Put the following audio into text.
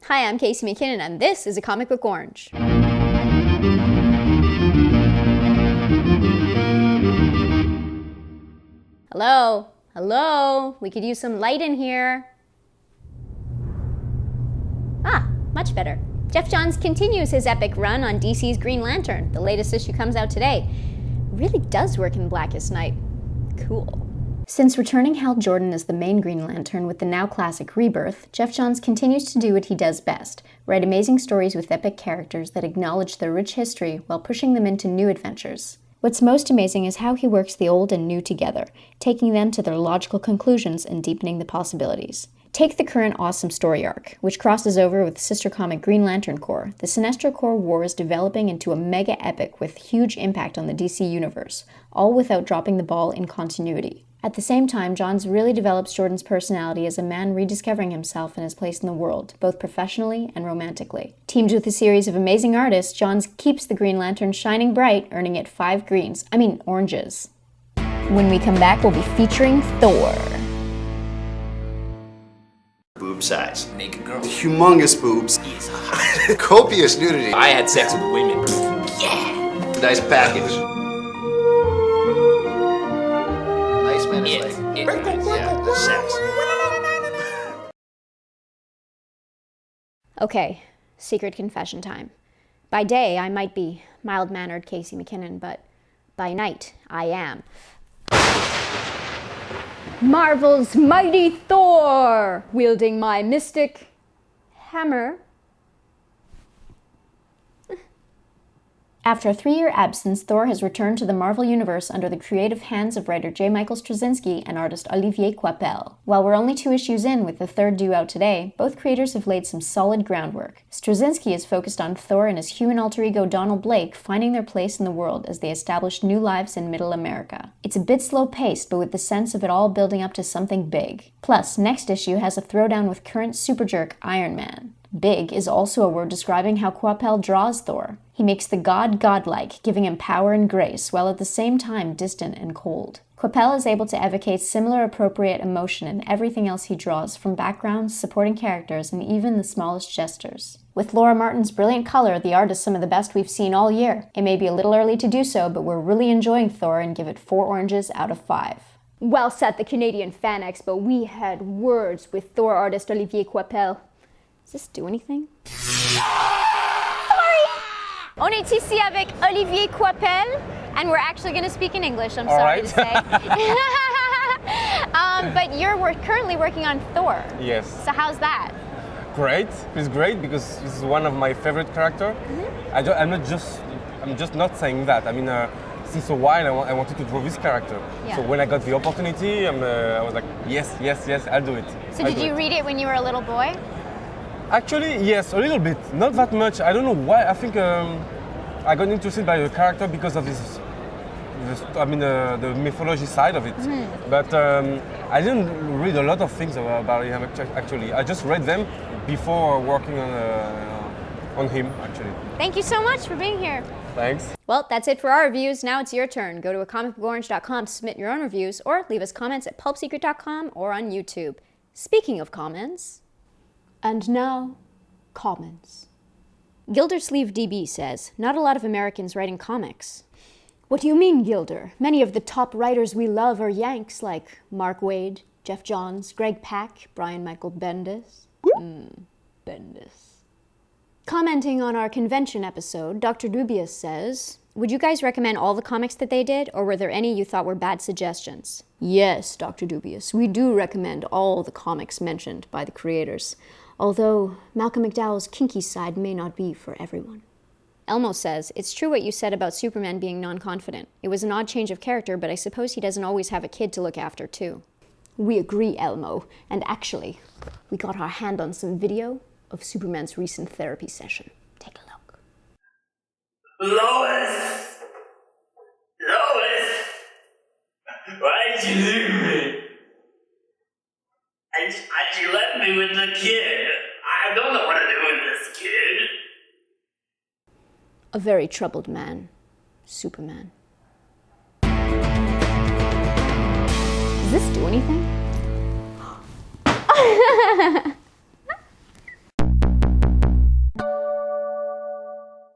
Hi, I'm Casey McKinnon, and this is a Comic Book Orange. Hello? Hello? We could use some light in here. Ah, much better. Geoff John continues his epic run on DC's Green Lantern. The latest issue comes out today. Really does work in Blackest Night. Cool. Since returning Hal Jordan as the main Green Lantern with the now classic Rebirth, Geoff John continues to do what he does best, write amazing stories with epic characters that acknowledge their rich history while pushing them into new adventures. What's most amazing is how he works the old and new together, taking them to their logical conclusions and deepening the possibilities. Take the current awesome story arc, which crosses over with sister comic Green Lantern Corps. The Sinestro Corps War is developing into a mega epic with huge impact on the DC universe, all without dropping the ball in continuity. At the same time, Johns really develops Jordan's personality as a man rediscovering himself and his place in the world, both professionally and romantically. Teamed with a series of amazing artists, Johns keeps the Green Lantern shining bright, earning it 5 oranges. When we come back, we'll be featuring Thor. Boob size. Naked girl. Humongous boobs. He's hot. Copious nudity. I had sex with women. Yeah. Nice package. Nice man is the sex. Okay, secret confession time. By day, I might be mild-mannered Casey McKinnon, but by night, I am Marvel's mighty Thor, wielding my mystic hammer. After a 3-year absence, Thor has returned to the Marvel Universe under the creative hands of writer J. Michael Straczynski and artist Olivier Coipel. While we're only 2 issues in, with the 3rd due out today, both creators have laid some solid groundwork. Straczynski is focused on Thor and his human alter ego Donald Blake finding their place in the world as they establish new lives in Middle America. It's a bit slow-paced, but with the sense of it all building up to something big. Plus, next issue has a throwdown with current superjerk Iron Man. Big is also a word describing how Coipel draws Thor. He makes the god godlike, giving him power and grace, while at the same time distant and cold. Coipel is able to evocate similar appropriate emotion in everything else he draws, from backgrounds, supporting characters, and even the smallest gestures. With Laura Martin's brilliant color, the art is some of the best we've seen all year. It may be a little early to do so, but we're really enjoying Thor and give it 4 oranges out of 5. Well said, the Canadian Fan Expo. We had words with Thor artist Olivier Coipel. Does this do anything? Sorry! On est ici avec Olivier Coipel, and we're actually going to speak in English, I'm sorry to say. But you're currently working on Thor. Yes. So how's that? Great. It's great because this is one of my favorite characters. Mm-hmm. I'm just not saying that. I mean, since a while I wanted to draw this character. Yeah. So when I got the opportunity, I was like, yes, I'll do it. So did you read it when you were a little boy? Actually, yes, a little bit. Not that much. I don't know why. I think I got interested by the character because of the mythology side of it. Mm-hmm. But I didn't read a lot of things about him, actually. I just read them before working on him, actually. Thank you so much for being here. Thanks. Well, that's it for our reviews. Now it's your turn. Go to comicbookorange.com to submit your own reviews, or leave us comments at pulpsecret.com or on YouTube. Speaking of comments... And now, comments. Gildersleeve DB says, not a lot of Americans writing comics. What do you mean, Gilder? Many of the top writers we love are Yanks, like Mark Waid, Geoff Johns, Greg Pak, Brian Michael Bendis. Bendis. Commenting on our convention episode, Dr. Dubious says, would you guys recommend all the comics that they did, or were there any you thought were bad suggestions? Yes, Dr. Dubious, we do recommend all the comics mentioned by the creators. Although Malcolm McDowell's kinky side may not be for everyone. Elmo says, it's true what you said about Superman being non-confident. It was an odd change of character, but I suppose he doesn't always have a kid to look after, too. We agree, Elmo. And actually, we got our hand on some video of Superman's recent therapy session. Take a look. Lois! Why'd you leave me? And you left me with the kid. I don't know what to do with this kid. A very troubled man, Superman. Does this do anything?